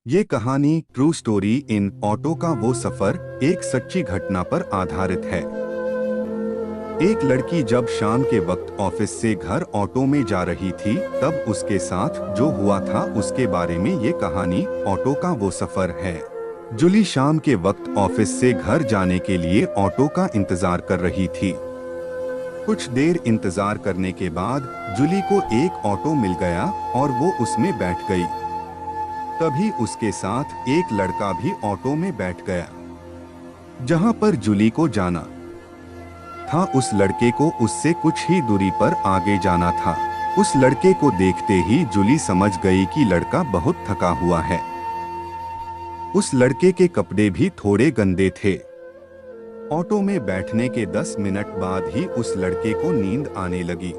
ये कहानी true story in auto का वो सफर एक सच्ची घटना पर आधारित है। एक लड़की जब शाम के वक्त ऑफिस से घर ऑटो में जा रही थी, तब उसके साथ जो हुआ था उसके बारे में ये कहानी ऑटो का वो सफर है। जूली शाम के वक्त ऑफिस से घर जाने के लिए ऑटो का इंतजार कर रही थी। कुछ देर इंतजार करने के बाद जूली को एक ऑटो मिल गया और वो उसमें बैठ गई। तभी उसके साथ एक लड़का भी ऑटो में बैठ गया। जहां पर जूली को जाना था, उस लड़के को उससे कुछ ही दूरी पर आगे जाना था। उस लड़के को देखते ही जूली समझ गई कि लड़का बहुत थका हुआ है। उस लड़के के कपड़े भी थोड़े गंदे थे। ऑटो में बैठने के 10 मिनट बाद ही उस लड़के को नींद आने लगी।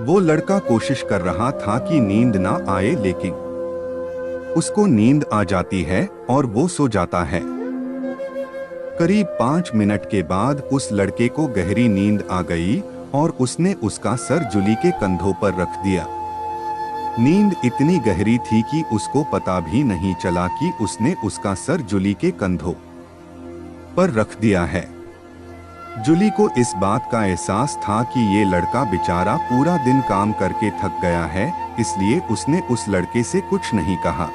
वो लड़का कोशिश कर रहा था कि नींद ना आए, लेकिन उसको नींद आ जाती है और वो सो जाता है। करीब 5 मिनट के बाद उस लड़के को गहरी नींद आ गई और उसने उसका सर जूली के कंधों पर रख दिया। नींद इतनी गहरी थी कि उसको पता भी नहीं चला कि उसने उसका सर जूली के कंधों पर रख दिया है। जूली को इस बात का एहसास था कि ये लड़का बेचारा पूरा दिन काम करके थक गया है, इसलिए उसने उस लड़के से कुछ नहीं कहा।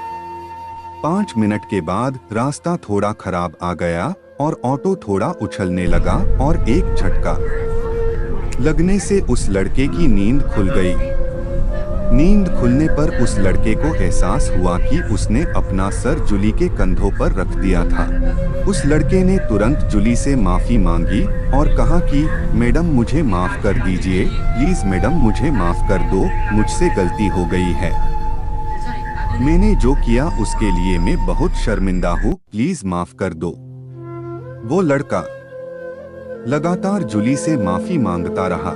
5 मिनट के बाद रास्ता थोड़ा खराब आ गया और ऑटो थोड़ा उछलने लगा और एक झटका लगने से उस लड़के की नींद खुल गई। नींद खुलने पर उस लड़के को एहसास हुआ कि उसने अपना सर जूली के कंधों पर रख दिया था। उस लड़के ने तुरंत जूली से माफी मांगी और कहा कि मैडम मुझे माफ कर दीजिए, प्लीज मैडम मुझे माफ कर दो, मुझसे गलती हो गई है। मैंने जो किया उसके लिए मैं बहुत शर्मिंदा हूँ, प्लीज माफ कर दो। वो लड़का लगातार जूली से माफी मांगता रहा।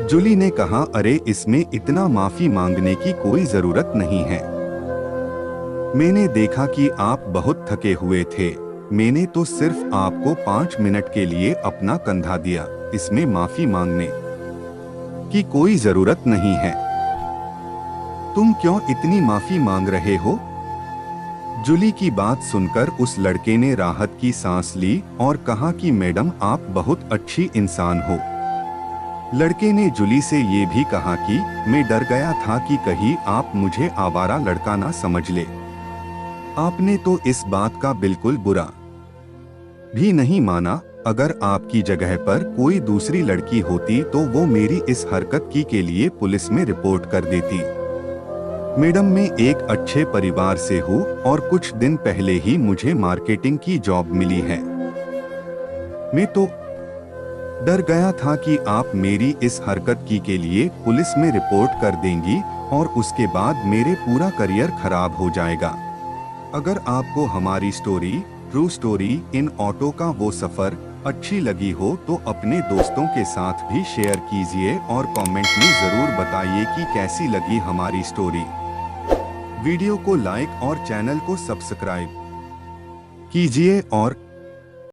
जूली ने कहा, अरे इसमें इतना माफी मांगने की कोई जरूरत नहीं है। मैंने देखा कि आप बहुत थके हुए थे, मैंने तो सिर्फ आपको 5 मिनट के लिए अपना कंधा दिया, इसमें माफी मांगने की कोई जरूरत नहीं है। तुम क्यों इतनी माफी मांग रहे हो? जूली की बात सुनकर उस लड़के ने राहत की सांस ली और कहा कि मैडम आप बहुत अच्छी इंसान हो। लड़के ने जूली से ये भी कहा कि मैं डर गया था कि कहीं आप मुझे आवारा लड़का ना समझ ले। आपने तो इस बात का बिल्कुल बुरा भी नहीं माना। अगर आपकी जगह पर कोई दूसरी लड़की होती तो वो मेरी इस हरकत के लिए पुलिस में रिपोर्ट कर देती। मैडम मैं एक अच्छे परिवार से हूँ और कुछ दिन पहले ही मुझे मार्केटिंग की जॉब मिली है। मैं तो डर गया था कि आप मेरी इस हरकत के लिए पुलिस में रिपोर्ट कर देंगी और उसके बाद मेरे पूरा करियर खराब हो जाएगा। अगर आपको हमारी story true story in auto का वो सफर अच्छी लगी हो तो अपने दोस्तों के साथ भी शेयर कीजिए और कमेंट में जरूर बताइए कि कैसी लगी हमारी स्टोरी। वीडियो को लाइक और चैनल को सब्सक्राइब कीजिए और